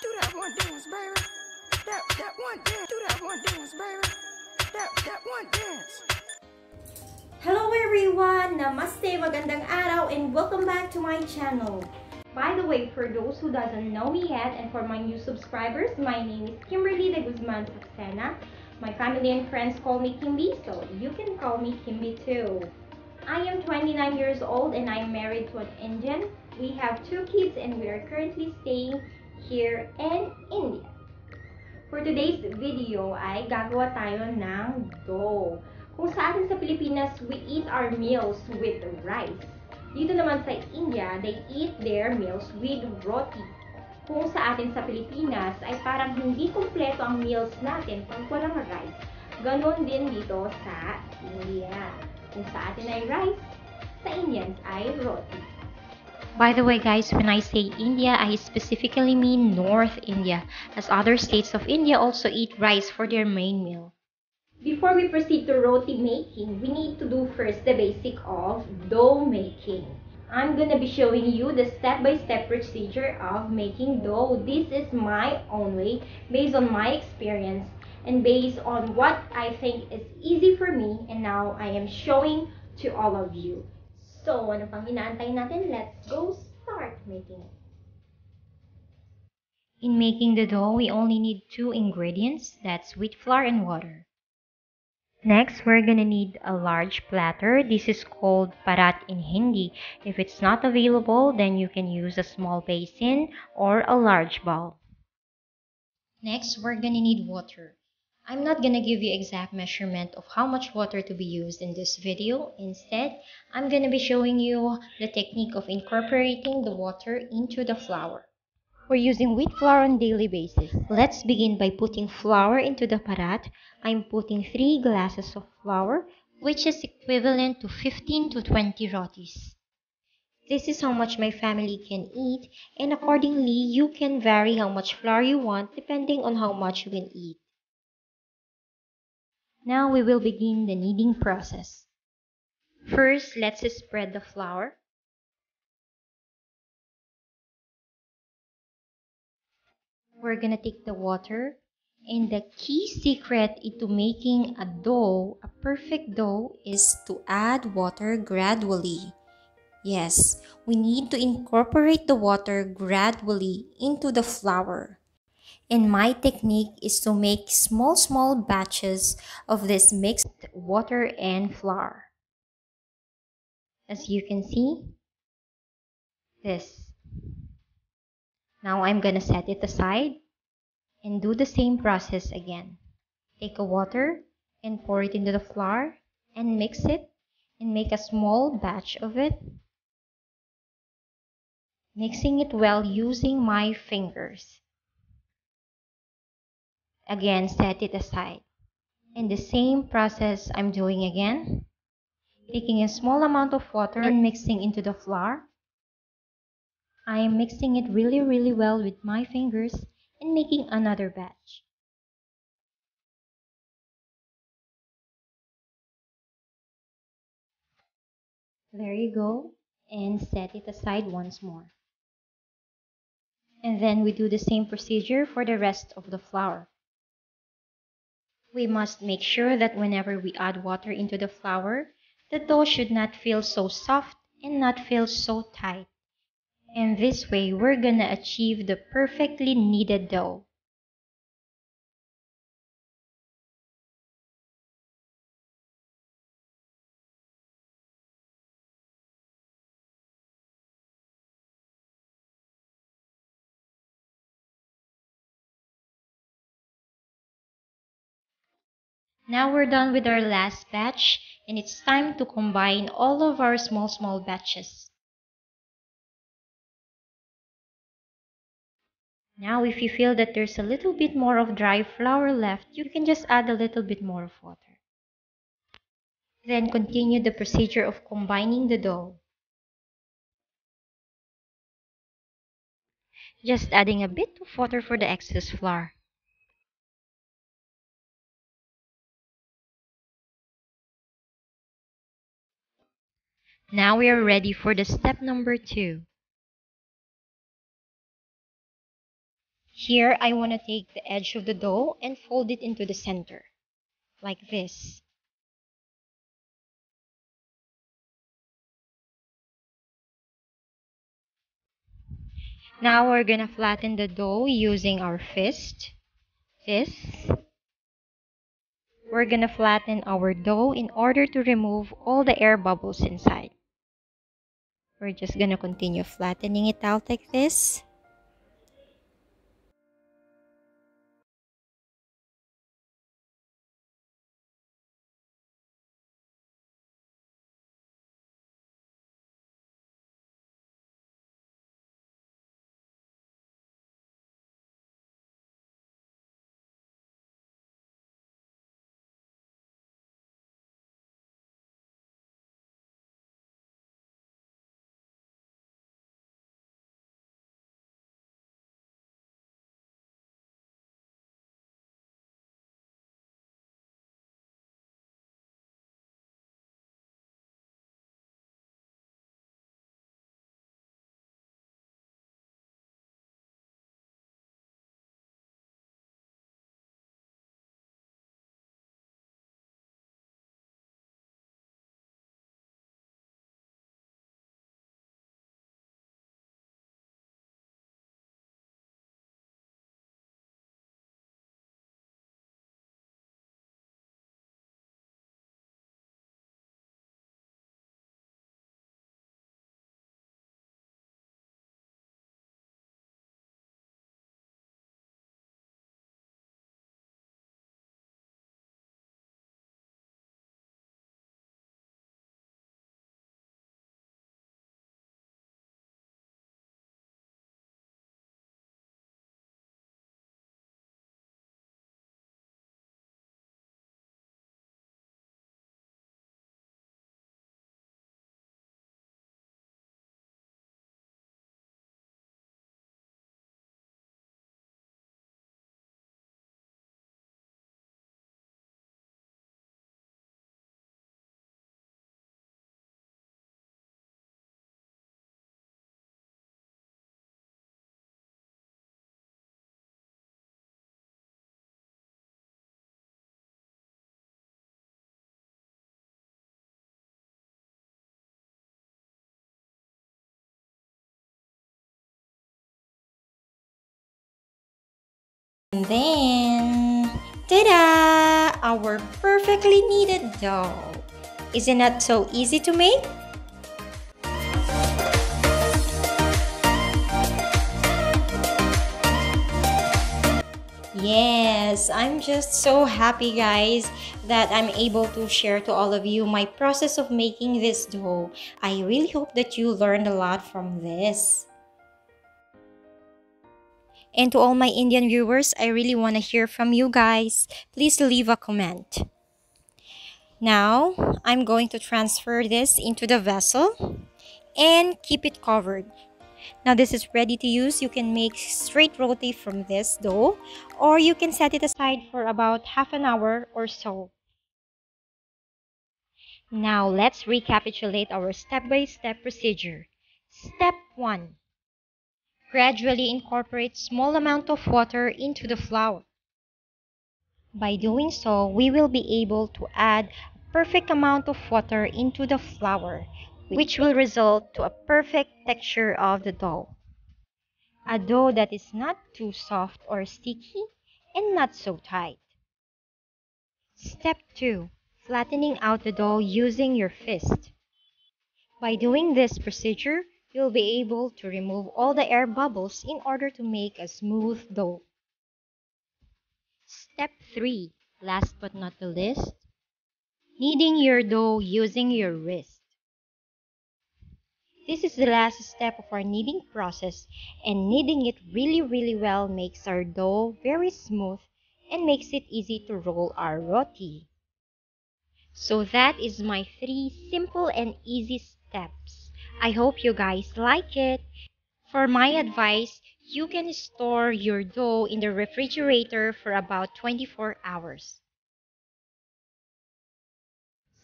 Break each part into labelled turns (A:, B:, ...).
A: Do that one dance, baby. That one dance. Do that one dance, baby. That one dance.
B: Hello everyone! Namaste! Magandang araw and welcome back to my channel. By the way, for those who doesn't know me yet and for my new subscribers, my name is Kimberly de Guzman Saxena. My family and friends call me Kimbee, so you can call me Kimbee too. I am 29 years old and I am married to an Indian. We have 2 kids and we are currently staying here in India. For today's video ay gagawa tayo ng dough. Kung sa atin sa Pilipinas, we eat our meals with rice. Dito naman sa India, they eat their meals with roti. Kung sa atin sa Pilipinas ay parang hindi kumpleto ang meals natin pag walang rice. Ganon din dito sa India. Kung sa atin ay rice, sa Indians ay roti. By the way guys, when I say India, I specifically mean North India, as other states of India also eat rice for their main meal. Before we proceed to roti making, we need to do first the basic of dough making. I'm gonna be showing you the step-by-step procedure of making dough. This is my own way, based on my experience, and based on what I think is easy for me, and now I am showing to all of you. So, ano pang inaantay natin? Let's go start making it. In making the dough, we only need 2 ingredients. That's wheat flour and water. Next, we're gonna need a large platter. This is called parat in Hindi. If it's not available, then you can use a small basin or a large bowl. Next, we're gonna need water. I'm not gonna give you exact measurement of how much water to be used in this video. Instead, I'm gonna be showing you the technique of incorporating the water into the flour. We're using wheat flour on a daily basis. Let's begin by putting flour into the parat. I'm putting 3 glasses of flour, which is equivalent to 15 to 20 rotis. This is how much my family can eat, and accordingly, you can vary how much flour you want depending on how much you can eat. Now we will begin the kneading process. First, let's spread the flour. We're gonna take the water, and the key secret into making a dough, a perfect dough, is to add water gradually. Yes, we need to incorporate the water gradually into the flour. And my technique is to make small batches of this mixed water and flour. As you can see, this. Now I'm gonna set it aside and do the same process again. Take a water and pour it into the flour and mix it and make a small batch of it. Mixing it well using my fingers. Again, set it aside. And the same process I'm doing again. Taking a small amount of water and mixing into the flour. I am mixing it really well with my fingers and making another batch. There you go, and set it aside once more. And then we do the same procedure for the rest of the flour. We must make sure that whenever we add water into the flour, the dough should not feel so soft and not feel so tight. And this way, we're gonna achieve the perfectly kneaded dough. Now we're done with our last batch, and it's time to combine all of our small batches. Now if you feel that there's a little bit more of dry flour left, you can just add a little bit more of water. Then continue the procedure of combining the dough. Just adding a bit of water for the excess flour. Now we are ready for the step number 2. Here, I want to take the edge of the dough and fold it into the center, like this. Now we're gonna flatten the dough using our fist. This. We're gonna flatten our dough in order to remove all the air bubbles inside. We're just gonna continue flattening it out like this. And then, ta-da! Our perfectly kneaded dough. Isn't that so easy to make? Yes, I'm just so happy, guys, that I'm able to share to all of you my process of making this dough. I really hope that you learned a lot from this. And to all my Indian viewers, I really want to hear from you guys. Please leave a comment. Now, I'm going to transfer this into the vessel and keep it covered. Now this is ready to use. You can make straight roti from this dough, or you can set it aside for about half an hour or so. Now let's recapitulate our step-by-step procedure. Step 1. Gradually incorporate small amount of water into the flour. By doing so, we will be able to add a perfect amount of water into the flour, which will result to a perfect texture of the dough. A dough that is not too soft or sticky and not so tight. Step 2. Flattening out the dough using your fist. By doing this procedure, you'll be able to remove all the air bubbles in order to make a smooth dough. Step 3. Last but not the least, kneading your dough using your wrist. This is the last step of our kneading process, and kneading it really well makes our dough very smooth and makes it easy to roll our roti. So that is my 3 simple and easy steps. I hope you guys like it. For my advice, you can store your dough in the refrigerator for about 24 hours.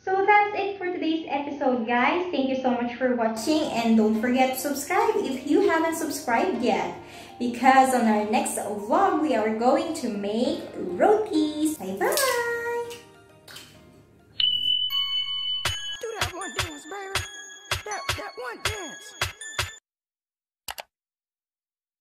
B: So that's it for today's episode, guys. Thank you so much for watching, and don't forget to subscribe if you haven't subscribed yet. because on our next vlog, we are going to make rotis. Bye-bye!
A: Do that one dance, baby. That one dance.